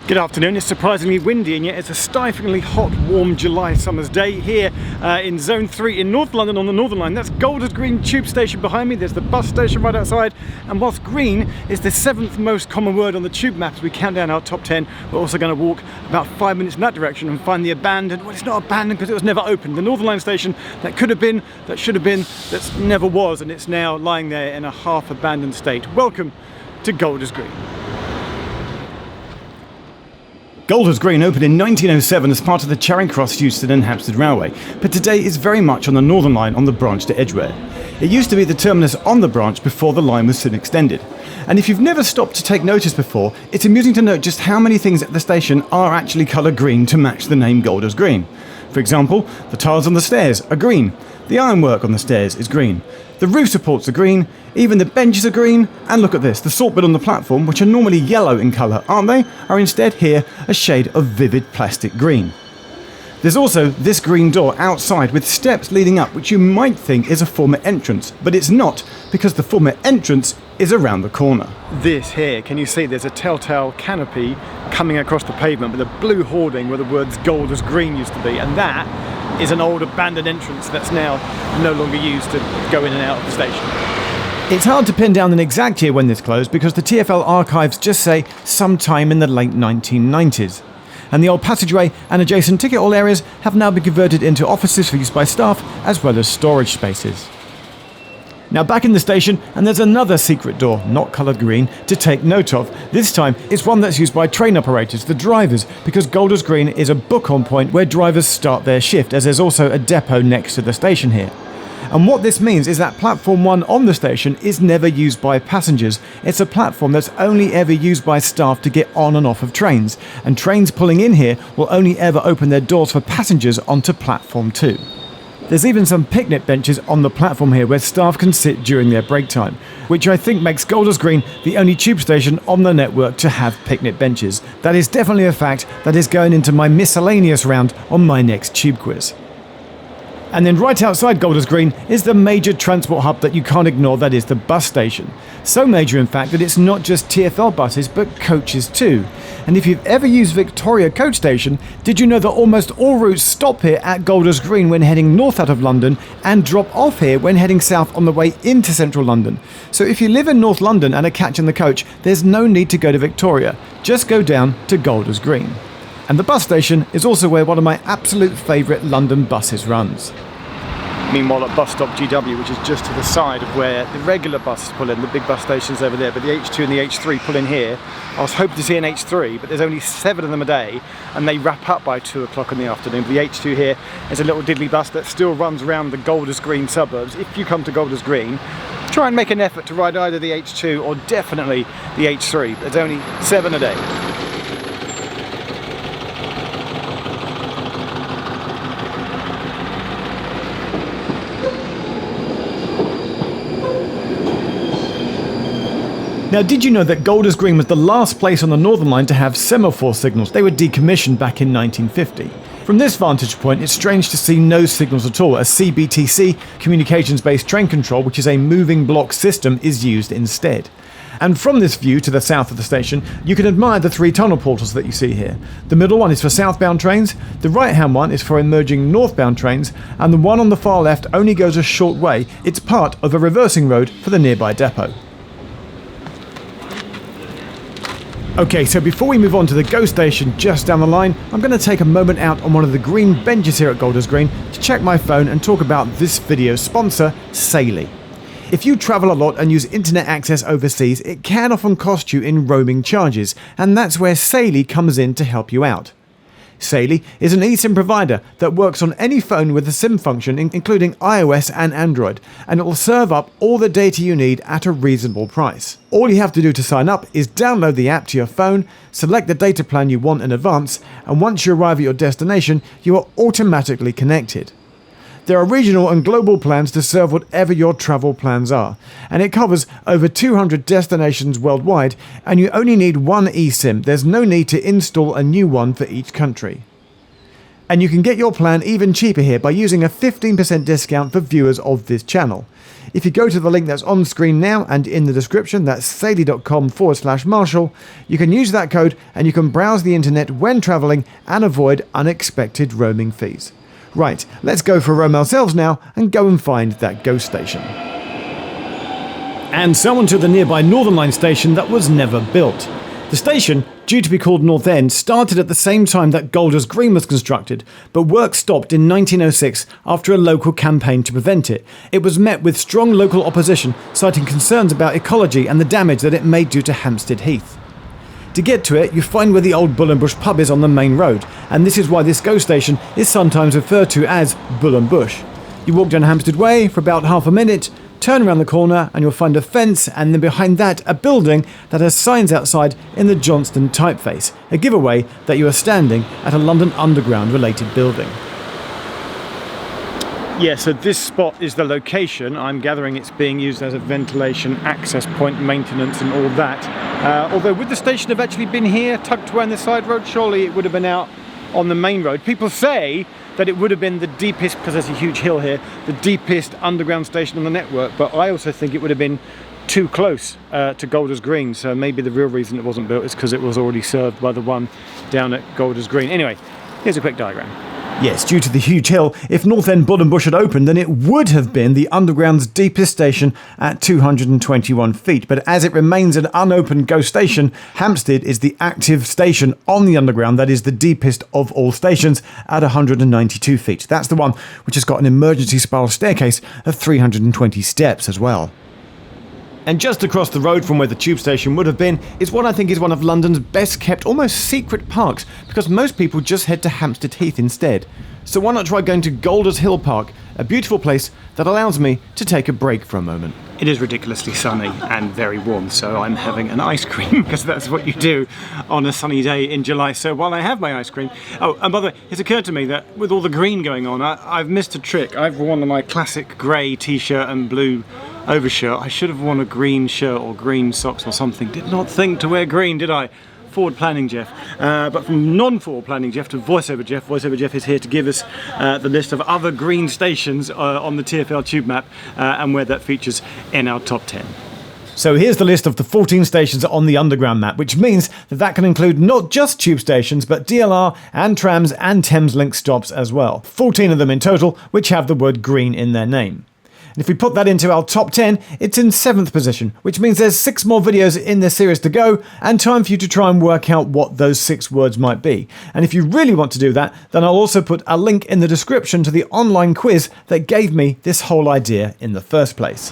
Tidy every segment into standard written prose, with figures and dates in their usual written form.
Good afternoon. It's surprisingly windy and yet it's a stiflingly hot, warm July summer's day here in Zone 3 in North London on the Northern Line. That's Golders Green Tube Station behind me. There's the bus station right outside, and whilst green is the 7th most common word on the tube map as we count down our top 10, we're also going to walk about 5 minutes in that direction and find the abandoned, well, it's not abandoned because it was never opened, the Northern Line station that could have been, that should have been, that never was, and it's now lying there in a half abandoned state. Welcome to Golders Green. Golders Green opened in 1907 as part of the Charing Cross, Euston and Hampstead Railway, but today is very much on the Northern Line on the branch to Edgware. It used to be the terminus on the branch before the line was soon extended. And if you've never stopped to take notice before, it's amusing to note just how many things at the station are actually colour green to match the name Golders Green. For example, the tiles on the stairs are green, the ironwork on the stairs is green, the roof supports are green, even the benches are green, and look at this, the salt bin on the platform, which are normally yellow in colour, aren't they, are instead here a shade of vivid plastic green. There's also this green door outside with steps leading up, which you might think is a former entrance, but it's not, because the former entrance is around the corner. This here, can you see there's a telltale canopy coming across the pavement with a blue hoarding where the words Golders Green used to be, and that is an old abandoned entrance that's now no longer used to go in and out of the station. It's hard to pin down an exact year when this closed because the TfL archives just say sometime in the late 1990s. And the old passageway and adjacent ticket hall areas have now been converted into offices for use by staff as well as storage spaces. Now back in the station, and there's another secret door, not coloured green, to take note of. This time it's one that's used by train operators, the drivers, because Golders Green is a book-on point where drivers start their shift, as there's also a depot next to the station here. And what this means is that platform 1 on the station is never used by passengers. It's a platform that's only ever used by staff to get on and off of trains, and trains pulling in here will only ever open their doors for passengers onto platform 2. There's even some picnic benches on the platform here where staff can sit during their break time, which I think makes Golders Green the only tube station on the network to have picnic benches. That is definitely a fact that is going into my miscellaneous round on my next tube quiz. And then right outside Golders Green is the major transport hub that you can't ignore, that is the bus station. So major in fact that it's not just TfL buses but coaches too. And if you've ever used Victoria Coach Station, did you know that almost all routes stop here at Golders Green when heading north out of London and drop off here when heading south on the way into central London? So if you live in North London and are catching the coach, there's no need to go to Victoria, just go down to Golders Green. And the bus station is also where one of my absolute favourite London buses runs. Meanwhile at bus stop GW, which is just to the side of where the regular buses pull in, the big bus station's over there, but the H2 and the H3 pull in here. I was hoping to see an H3, but there's only 7 of them a day, and they wrap up by 2 o'clock in the afternoon. The H2 here is a little diddly bus that still runs around the Golders Green suburbs. If you come to Golders Green, try and make an effort to ride either the H2 or definitely the H3. There's only 7 a day. Now, did you know that Golders Green was the last place on the Northern Line to have semaphore signals? They were decommissioned back in 1950. From this vantage point, it's strange to see no signals at all, as CBTC, Communications-Based Train Control, which is a moving block system, is used instead. And from this view to the south of the station, you can admire the 3 tunnel portals that you see here. The middle one is for southbound trains, the right-hand one is for emerging northbound trains, and the one on the far left only goes a short way. It's part of a reversing road for the nearby depot. Okay, so before we move on to the GO station just down the line, I'm going to take a moment out on one of the green benches here at Golders Green to check my phone and talk about this video's sponsor, Saily. If you travel a lot and use internet access overseas, it can often cost you in roaming charges, and that's where Saily comes in to help you out. Saily is an eSIM provider that works on any phone with a SIM function, including iOS and Android, and it will serve up all the data you need at a reasonable price. All you have to do to sign up is download the app to your phone, select the data plan you want in advance, and once you arrive at your destination, you are automatically connected. There are regional and global plans to serve whatever your travel plans are, and it covers over 200 destinations worldwide, and you only need one eSIM. There's no need to install a new one for each country. And you can get your plan even cheaper here by using a 15% discount for viewers of this channel. If you go to the link that's on screen now and in the description, that's saily.com/Marshall, you can use that code and you can browse the internet when travelling and avoid unexpected roaming fees. Right, let's go for a roam ourselves now and go and find that ghost station. And so on to the nearby Northern Line station that was never built. The station, due to be called North End, started at the same time that Golders Green was constructed, but work stopped in 1906 after a local campaign to prevent it. It was met with strong local opposition, citing concerns about ecology and the damage that it made due to Hampstead Heath. To get to it, you find where the old Bull and Bush pub is on the main road, and this is why this ghost station is sometimes referred to as Bull and Bush. You walk down Hampstead Way for about half a minute, turn around the corner and you'll find a fence, and then behind that a building that has signs outside in the Johnston typeface, a giveaway that you are standing at a London Underground related building. Yeah, so this spot is the location. I'm gathering it's being used as a ventilation access point, maintenance and all that. Although would the station have actually been here, tucked away on the side road? Surely it would have been out on the main road. People say that it would have been the deepest, because there's a huge hill here, the deepest underground station on the network, but I also think it would have been too close to Golders Green, so maybe the real reason it wasn't built is because it was already served by the one down at Golders Green. Anyway, here's a quick diagram. Yes, due to the huge hill, if North End Bull and Bush had opened, then it would have been the underground's deepest station at 221 feet. But as it remains an unopened ghost station, Hampstead is the active station on the underground that is the deepest of all stations at 192 feet. That's the one which has got an emergency spiral staircase of 320 steps as well. And just across the road from where the tube station would have been is what I think is one of London's best kept, almost secret parks, because most people just head to Hampstead Heath instead. So why not try going to Golders Hill Park, a beautiful place that allows me to take a break for a moment. It is ridiculously sunny and very warm, so I'm having an ice cream because that's what you do on a sunny day in July. So while I have my ice cream, oh, and by the way, it's occurred to me that with all the green going on, I've missed a trick. I've worn my classic grey t-shirt and blue overshirt. I should have worn a green shirt or green socks or something. Did not think to wear green, did I? Forward planning Geoff. But from non-forward planning Geoff to voiceover Geoff, voiceover Geoff is here to give us the list of other green stations on the TfL tube map and where that features in our top 10. So here's the list of the 14 stations on the underground map, which means that can include not just tube stations, but DLR and trams and Thameslink stops as well. 14 of them in total, which have the word green in their name. And if we put that into our top 10, it's in 7th position, which means there's 6 more videos in this series to go, and time for you to try and work out what those 6 words might be. And if you really want to do that, then I'll also put a link in the description to the online quiz that gave me this whole idea in the first place.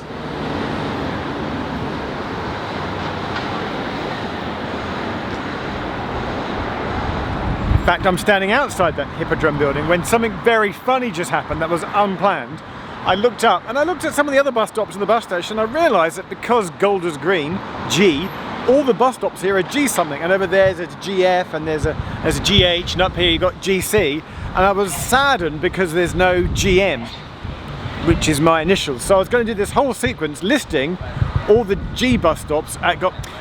In fact, I'm standing outside that Hippodrome building when something very funny just happened that was unplanned. I looked up and I looked at some of the other bus stops in the bus station. I realised that because Golders Green, G, all the bus stops here are G something, and over there's a GF and there's a GH, and up here you got GC, and I was saddened because there's no GM, which is my initials. So I was going to do this whole sequence listing all the G bus stops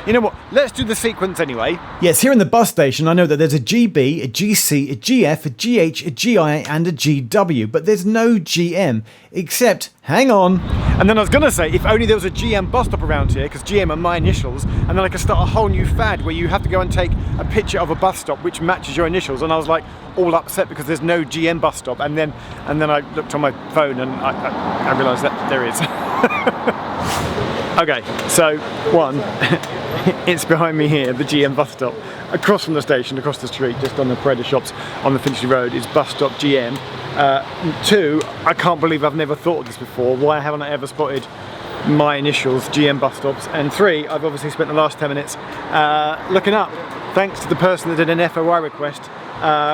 you know what, let's do the sequence anyway. Yes, here in the bus station I know that there's a GB, a GC, a GF, a GH, a GI and a GW, but there's no GM, except, hang on. And then I was going to say, if only there was a GM bus stop around here, because GM are my initials, and then I could start a whole new fad where you have to go and take a picture of a bus stop which matches your initials, and I was like all upset because there's no GM bus stop, and then I looked on my phone and I realised that there is. Okay, so one, it's behind me here, the GM bus stop. Across from the station, across the street, just on the Parade Shops on the Finchley Road, is bus stop GM. 2, I can't believe I've never thought of this before. Why haven't I ever spotted my initials, GM bus stops? And 3, I've obviously spent the last 10 minutes looking up, thanks to the person that did an FOI request,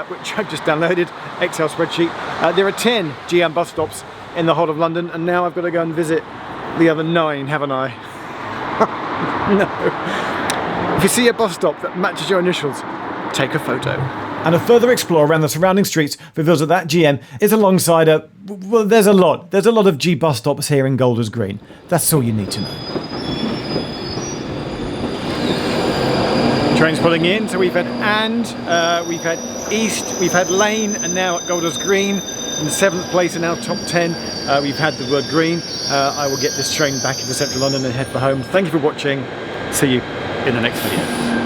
which I've just downloaded, Excel spreadsheet. There are 10 GM bus stops in the whole of London, and now I've got to go and visit the other 9, haven't I? No. If you see a bus stop that matches your initials, take a photo. And a further explore around the surrounding streets reveals that GM is alongside well, there's a lot of G bus stops here in Golders Green. That's all you need to know. Trains pulling in, so we've had we've had East, we've had Lane, and now at Golders Green in the 7th place and now top 10. We've had the word green. I will get this train back into central London and head for home. Thank you for watching. See you in the next video.